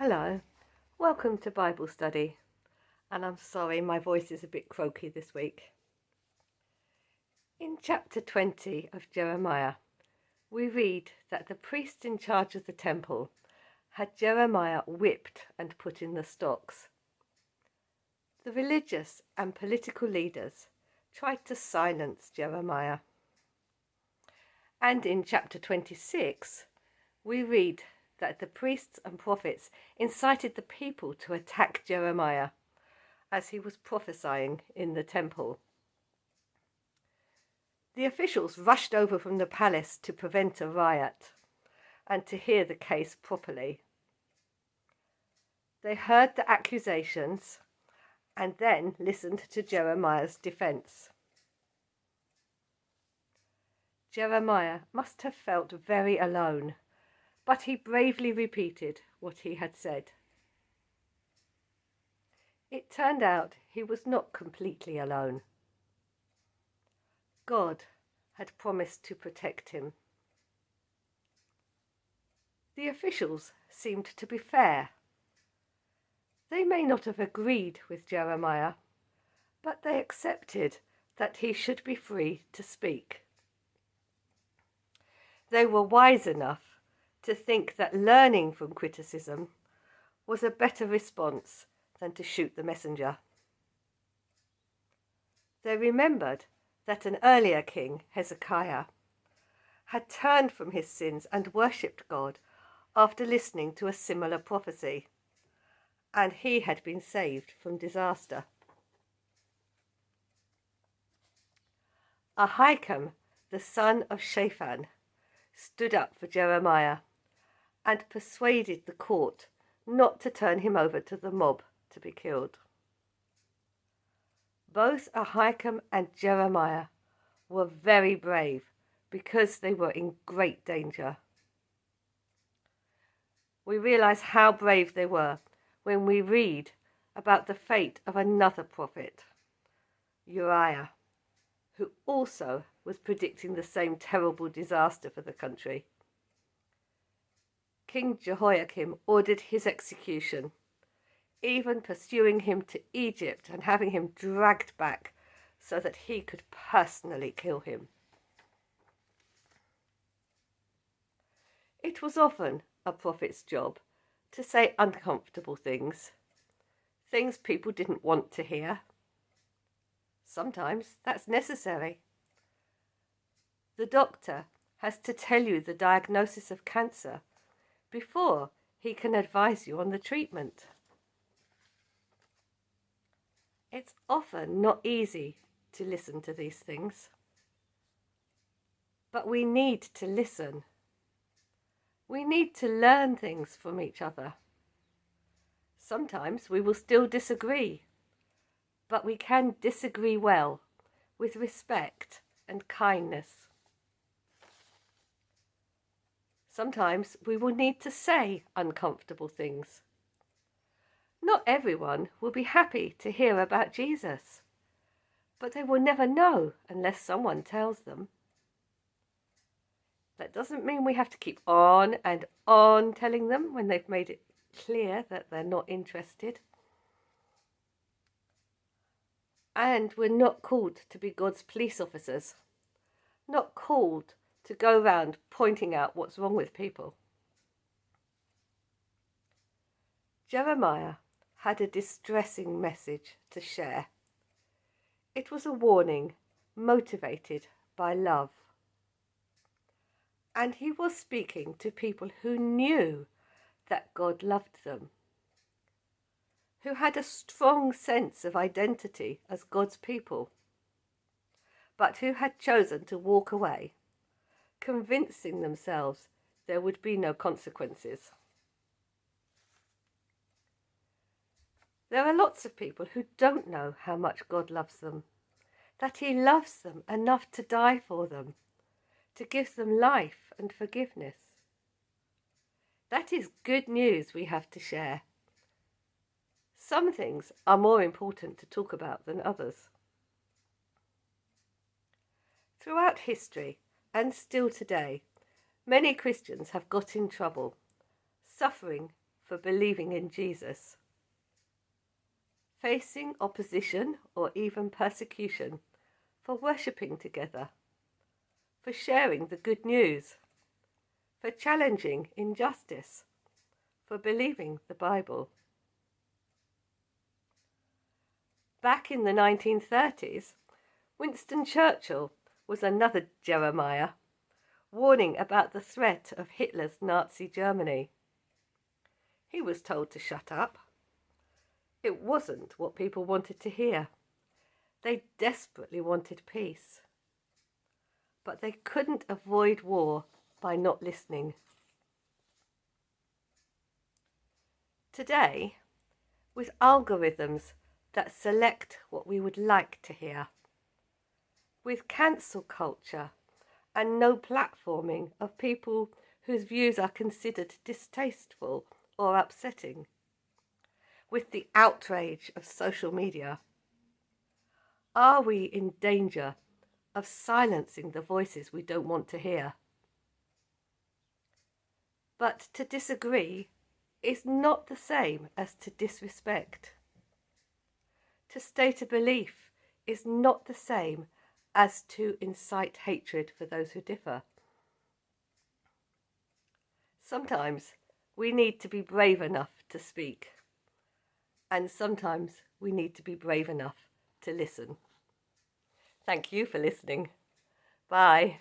Hello, welcome to Bible study, and I'm sorry my voice is a bit croaky this week. In chapter 20 of Jeremiah, we read that the priest in charge of the temple had Jeremiah whipped and put in the stocks. The religious and political leaders tried to silence Jeremiah. And in chapter 26, we read that the priests and prophets incited the people to attack Jeremiah as he was prophesying in the temple. The officials rushed over from the palace to prevent a riot and to hear the case properly. They heard the accusations and then listened to Jeremiah's defense. Jeremiah must have felt very alone, but he bravely repeated what he had said. It turned out he was not completely alone. God had promised to protect him. The officials seemed to be fair. They may not have agreed with Jeremiah, but they accepted that he should be free to speak. They were wise enough to think that learning from criticism was a better response than to shoot the messenger. They remembered that an earlier king, Hezekiah, had turned from his sins and worshipped God after listening to a similar prophecy, and he had been saved from disaster. Ahikam, the son of Shaphan, stood up for Jeremiah and persuaded the court not to turn him over to the mob to be killed. Both Ahikam and Jeremiah were very brave because they were in great danger. We realize how brave they were when we read about the fate of another prophet, Uriah, who also was predicting the same terrible disaster for the country. King Jehoiakim ordered his execution, even pursuing him to Egypt and having him dragged back so that he could personally kill him. It was often a prophet's job to say uncomfortable things people didn't want to hear. Sometimes that's necessary. The doctor has to tell you the diagnosis of cancer before he can advise you on the treatment. It's often not easy to listen to these things, but we need to listen. We need to learn things from each other. Sometimes we will still disagree, but we can disagree well, with respect and kindness. Sometimes we will need to say uncomfortable things. Not everyone will be happy to hear about Jesus, but they will never know unless someone tells them. That doesn't mean we have to keep on and on telling them when they've made it clear that they're not interested. And we're not called to be God's police officers, not called to go around pointing out what's wrong with people. Jeremiah had a distressing message to share. It was a warning motivated by love. And he was speaking to people who knew that God loved them, who had a strong sense of identity as God's people, but who had chosen to walk away, convincing themselves there would be no consequences. There are lots of people who don't know how much God loves them, that he loves them enough to die for them, to give them life and forgiveness. That is good news we have to share. Some things are more important to talk about than others. Throughout history, and still today, many Christians have got in trouble, suffering for believing in Jesus. Facing opposition or even persecution for worshipping together, for sharing the good news, for challenging injustice, for believing the Bible. Back in the 1930s, Winston Churchill was another Jeremiah, warning about the threat of Hitler's Nazi Germany. He was told to shut up. It wasn't what people wanted to hear. They desperately wanted peace. But they couldn't avoid war by not listening. Today, with algorithms that select what we would like to hear, with cancel culture and no platforming of people whose views are considered distasteful or upsetting, with the outrage of social media, are we in danger of silencing the voices we don't want to hear? But to disagree is not the same as to disrespect. To state a belief is not the same as to incite hatred for those who differ. Sometimes we need to be brave enough to speak, and sometimes we need to be brave enough to listen. Thank you for listening. Bye.